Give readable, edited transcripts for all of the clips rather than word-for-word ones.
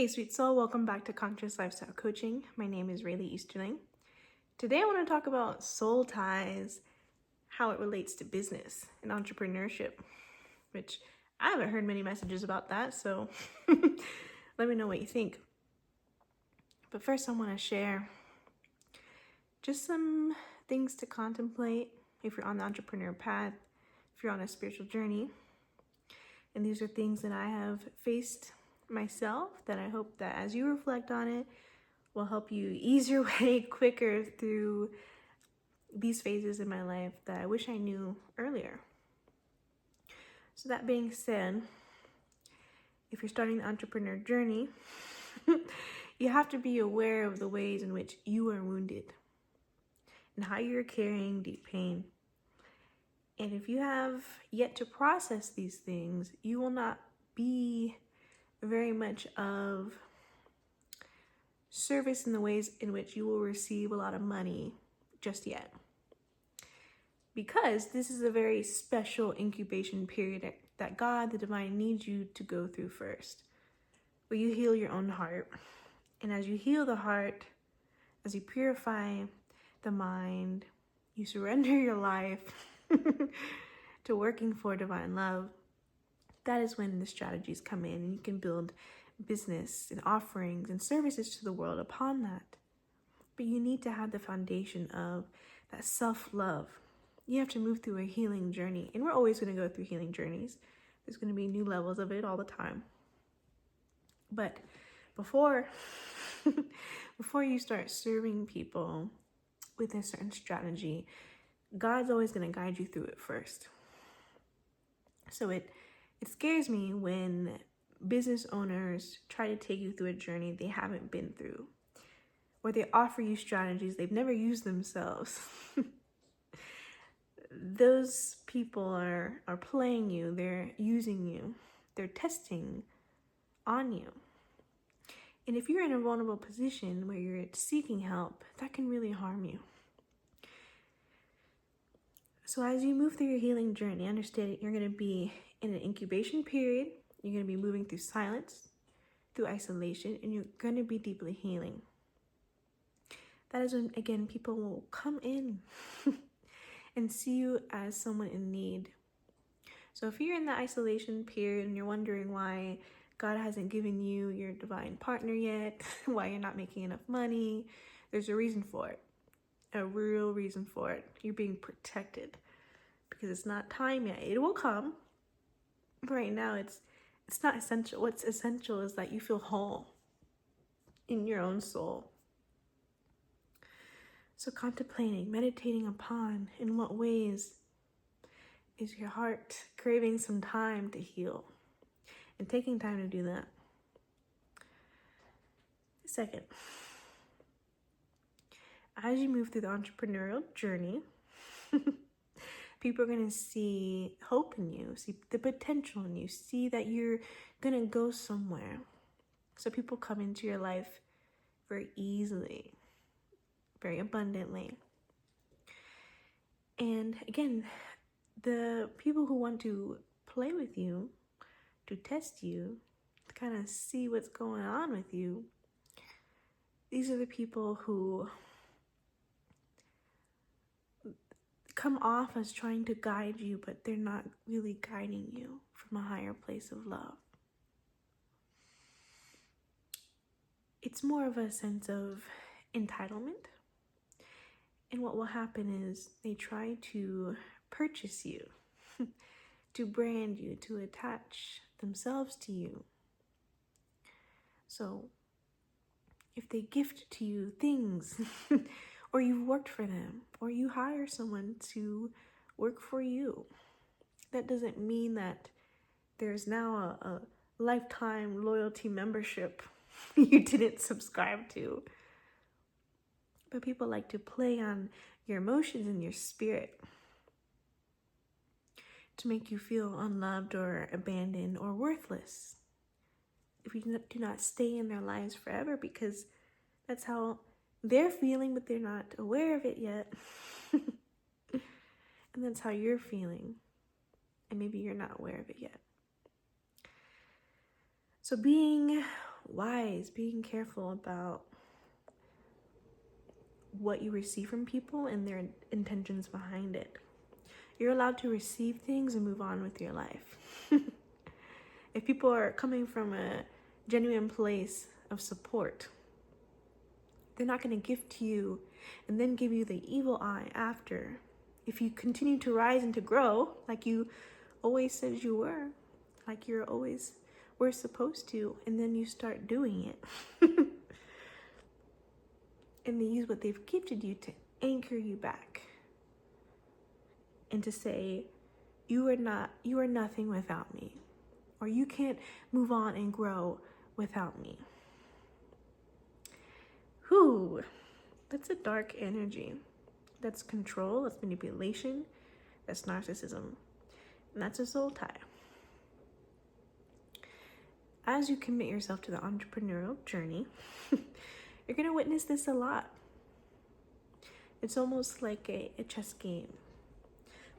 Hey, sweet soul, welcome back to Conscious Lifestyle Coaching. My name is Raileigh Easterling. Today I want to talk about soul ties, how it relates to business and entrepreneurship, which I haven't heard many messages about that, so let me know what you think. But first I want to share just some things to contemplate if you're on the entrepreneur path, if you're on a spiritual journey. And these are things that I have faced myself that I hope that as you reflect on it will help you ease your way quicker through these phases in my life that I wish I knew earlier. So that being said, if you're starting the entrepreneur journey, you have to be aware of the ways in which you are wounded and how you're carrying deep pain. And if you have yet to process these things, you will not be very much of service in the ways in which you will receive a lot of money just yet. Because this is a very special incubation period that God, the divine, needs you to go through first, where you heal your own heart. And as you heal the heart, as you purify the mind, you surrender your life to working for divine love. That is when the strategies come in and you can build business and offerings and services to the world upon that. But you need to have the foundation of that self-love. You have to move through a healing journey, and we're always going to go through healing journeys. There's going to be new levels of it all the time. But before you start serving people with a certain strategy, God's always going to guide you through it first. So it scares me when business owners try to take you through a journey they haven't been through, or they offer you strategies they've never used themselves. Those people are playing you, they're using you, they're testing on you. And if you're in a vulnerable position where you're seeking help, that can really harm you. So as you move through your healing journey, understand you're going to be in an incubation period. You're going to be moving through silence, through isolation, and you're going to be deeply healing. That is when, again, people will come in and see you as someone in need. So if you're in the isolation period and you're wondering why God hasn't given you your divine partner yet, why you're not making enough money, there's a reason for it. A real reason for it. You're being protected because it's not time yet. It will come. But right now, it's not essential. What's essential is that you feel whole in your own soul. So contemplating, meditating upon in what ways is your heart craving some time to heal and taking time to do that. Second, as you move through the entrepreneurial journey, people are going to see hope in you, see the potential in you, see that you're going to go somewhere. So people come into your life very easily, very abundantly. And again, the people who want to play with you, to test you, to kind of see what's going on with you, these are the people who come off as trying to guide you, but they're not really guiding you from a higher place of love. It's more of a sense of entitlement. And what will happen is they try to purchase you, to brand you, to attach themselves to you. So if they gift to you things, or you've worked for them, or you hire someone to work for you, that doesn't mean that there's now a lifetime loyalty membership you didn't subscribe to. But people like to play on your emotions and your spirit to make you feel unloved or abandoned or worthless if you do not stay in their lives forever, because that's how they're feeling, but they're not aware of it yet. And that's how you're feeling, and maybe you're not aware of it yet. So being wise, being careful about what you receive from people and their intentions behind it. You're allowed to receive things and move on with your life. If people are coming from a genuine place of support, they're not going to gift you and then give you the evil eye after. If you continue to rise and to grow like you always said you were, like you're always were supposed to, and then you start doing it. And they use what they've gifted you to anchor you back and to say, you are nothing without me, or you can't move on and grow without me. Whew, that's a dark energy. That's control, that's manipulation, that's narcissism, and that's a soul tie. As you commit yourself to the entrepreneurial journey, you're going to witness this a lot. It's almost like a chess game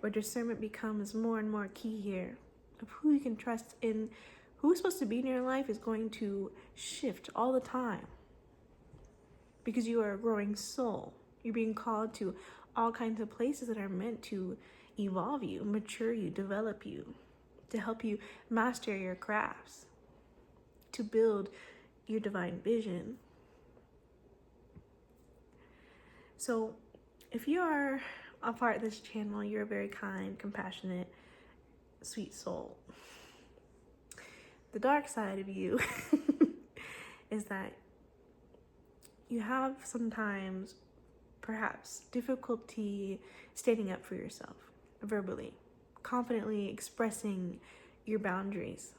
where discernment becomes more and more key here of who you can trust, and who's supposed to be in your life is going to shift all the time because you are a growing soul. You're being called to all kinds of places that are meant to evolve you, mature you, develop you, to help you master your crafts, to build your divine vision. So if you are a part of this channel, you're a very kind, compassionate, sweet soul. The dark side of you is that you have sometimes perhaps difficulty standing up for yourself verbally, confidently expressing your boundaries.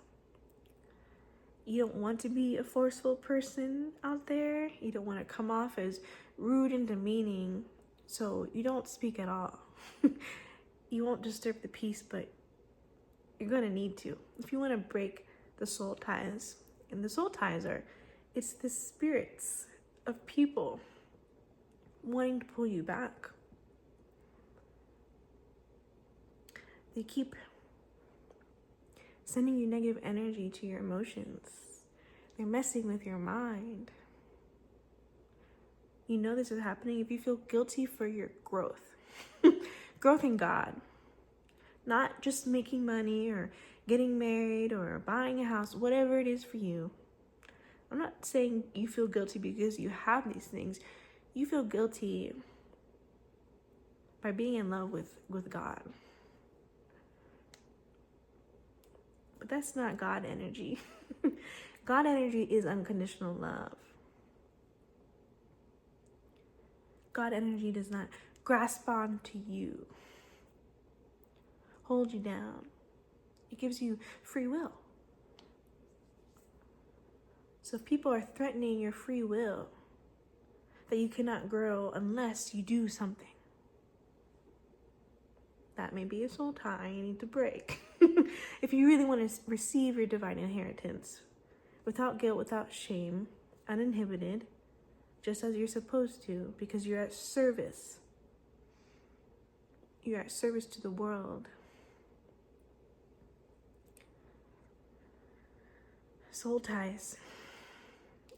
You don't want to be a forceful person out there. You don't want to come off as rude and demeaning, so you don't speak at all. You won't disturb the peace, but you're going to need to. If you want to break the soul ties, and the soul ties it's the spirits of people wanting to pull you back. They keep sending you negative energy to your emotions. They're messing with your mind. You know this is happening if you feel guilty for your growth. Growth in God. Not just making money or getting married or buying a house, whatever it is for you. I'm not saying you feel guilty because you have these things. You feel guilty by being in love with God. But that's not God energy. God energy is unconditional love. God energy does not grasp on to you, hold you down. It gives you free will. So if people are threatening your free will, that you cannot grow unless you do something, that may be a soul tie you need to break. If you really want to receive your divine inheritance without guilt, without shame, uninhibited, just as you're supposed to, because you're at service. You're at service to the world. Soul ties.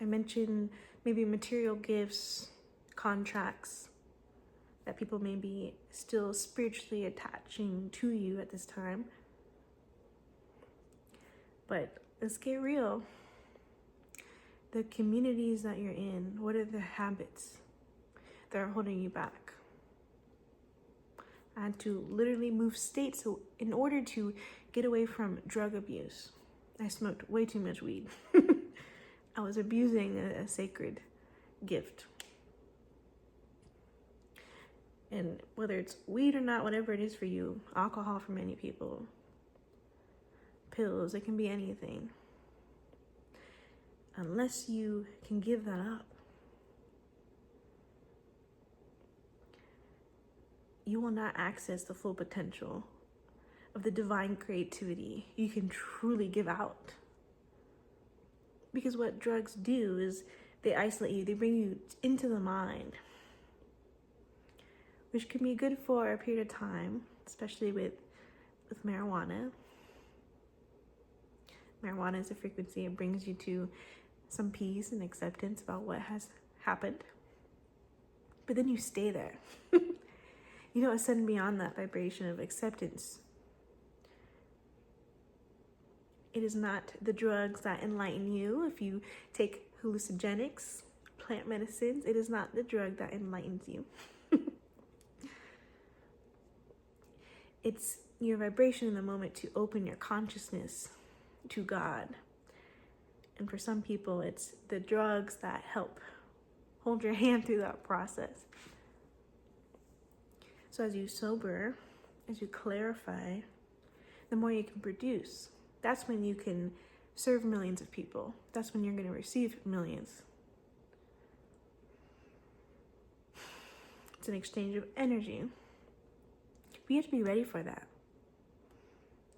I mentioned maybe material gifts, contracts that people may be still spiritually attaching to you at this time. But let's get real. The communities that you're in, what are the habits that are holding you back? I had to literally move states in order to get away from drug abuse. I smoked way too much weed. I was abusing a sacred gift. And whether it's weed or not, whatever it is for you, alcohol for many people, pills, it can be anything. Unless you can give that up, you will not access the full potential of the divine creativity you can truly give out. Because what drugs do is they isolate you, they bring you into the mind, which can be good for a period of time, especially with marijuana. Marijuana is a frequency, it brings you to some peace and acceptance about what has happened. But then you stay there. You don't ascend beyond that vibration of acceptance. It is not the drugs that enlighten you. If you take hallucinogenics, plant medicines, it is not the drug that enlightens you. It's your vibration in the moment to open your consciousness to God. And for some people, it's the drugs that help hold your hand through that process. So as you sober, as you clarify, the more you can produce. That's when you can serve millions of people. That's when you're going to receive millions. It's an exchange of energy. But you have to be ready for that.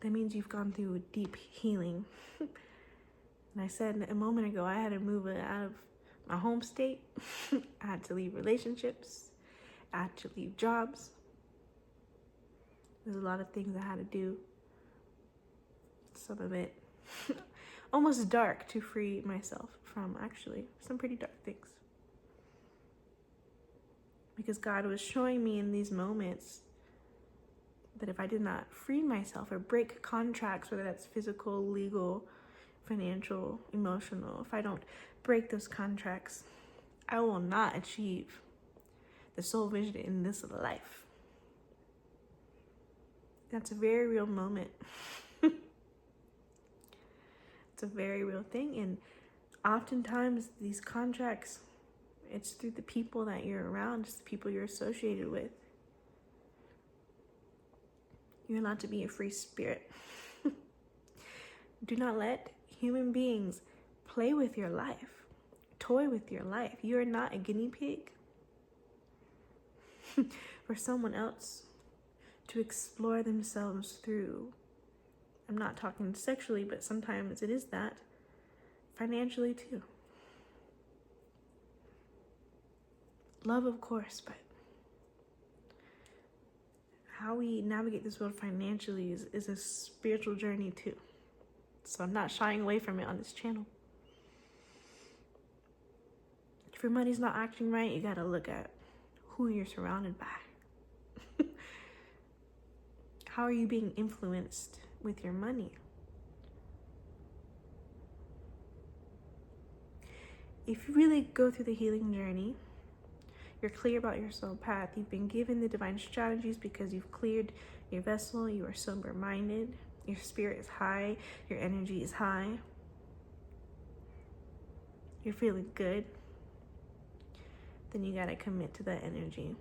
That means you've gone through a deep healing. And I said a moment ago, I had to move out of my home state. I had to leave relationships. I had to leave jobs. There's a lot of things I had to do. Some of it almost dark to free myself from actually some pretty dark things. Because God was showing me in these moments that if I did not free myself or break contracts, whether that's physical, legal, financial, emotional, if I don't break those contracts, I will not achieve the soul vision in this life. That's a very real moment. It's a very real thing. And oftentimes these contracts, it's through the people that you're around, just the people you're associated with. You're allowed to be a free spirit. Do not let human beings play with your life, toy with your life. You are not a guinea pig for someone else to explore themselves through. I'm not talking sexually, but sometimes it is that. Financially too. Love, of course, but how we navigate this world financially is a spiritual journey too. So I'm not shying away from it on this channel. If your money's not acting right, you gotta look at who you're surrounded by. How are you being influenced with your money? If you really go through the healing journey, you're clear about your soul path. You've been given the divine strategies because you've cleared your vessel. You are sober-minded. Your spirit is high. Your energy is high. You're feeling good. Then you gotta commit to that energy.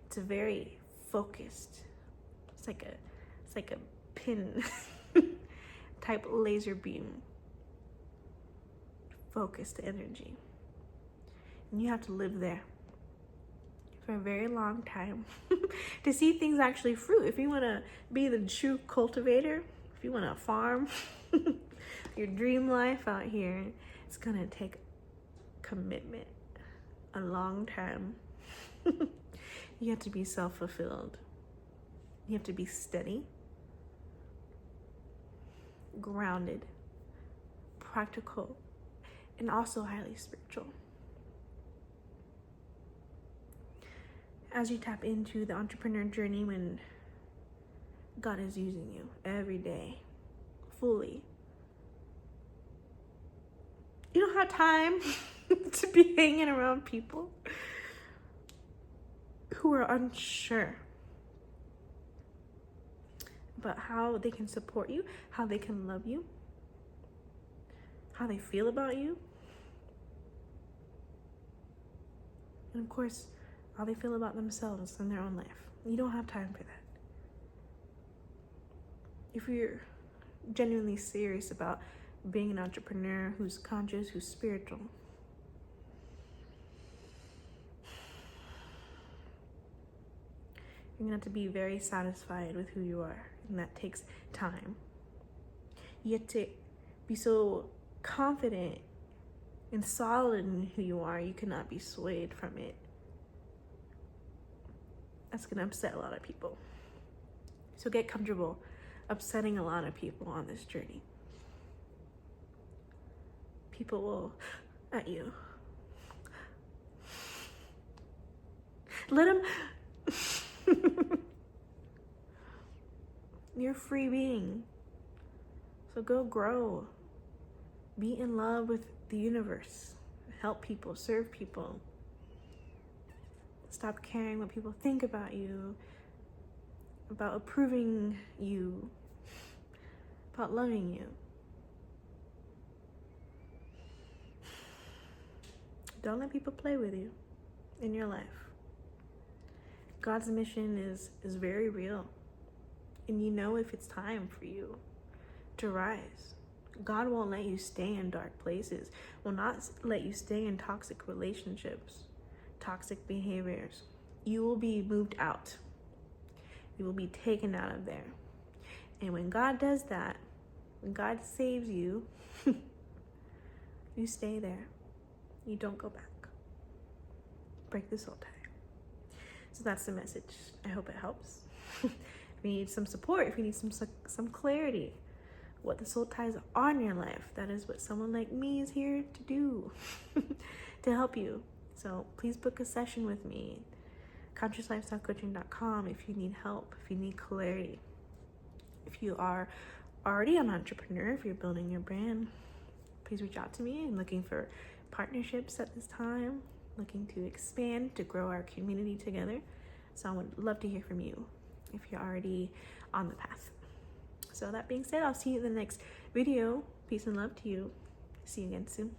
It's a very focused. It's like a pin type laser beam. Focused energy. And you have to live there for a very long time to see things actually fruit. If you want to be the true cultivator, if you want to farm your dream life out here, it's going to take commitment, a long time. You have to be self-fulfilled. You have to be steady, grounded, practical, and also highly spiritual. As you tap into the entrepreneur journey, when God is using you every day, fully, you don't have time to be hanging around people who are unsure about how they can support you, how they can love you, how they feel about you, and of course, how they feel about themselves and their own life. You don't have time for that. If you're genuinely serious about being an entrepreneur who's conscious, who's spiritual, you're gonna have to be very satisfied with who you are, and that takes time. You have to be so confident and solid in who you are, you cannot be swayed from it. That's gonna upset a lot of people. So get comfortable upsetting a lot of people on this journey. people will at you. Let them. You're a free being. So go grow. Be in love with the universe. Help people, serve people. Stop caring what people think about you, about approving you, about loving you. Don't let people play with you in your life. God's mission is very real. And you know if it's time for you to rise. God won't let you stay in dark places, will not let you stay in toxic relationships, toxic behaviors. You will be moved out. You will be taken out of there. And when God does that, when God saves you, you stay there. You don't go back. Break the soul tie. So that's the message. I hope it helps. If you need some support, if you need some clarity, what the soul ties are in your life, that is what someone like me is here to do, to help you. So please book a session with me. ConsciousLifestyleCoaching.com if you need help, if you need clarity. If you are already an entrepreneur, if you're building your brand, please reach out to me. I'm looking for partnerships at this time, looking to expand, to grow our community together. So I would love to hear from you if you're already on the path. So that being said, I'll see you in the next video. Peace and love to you. See you again soon.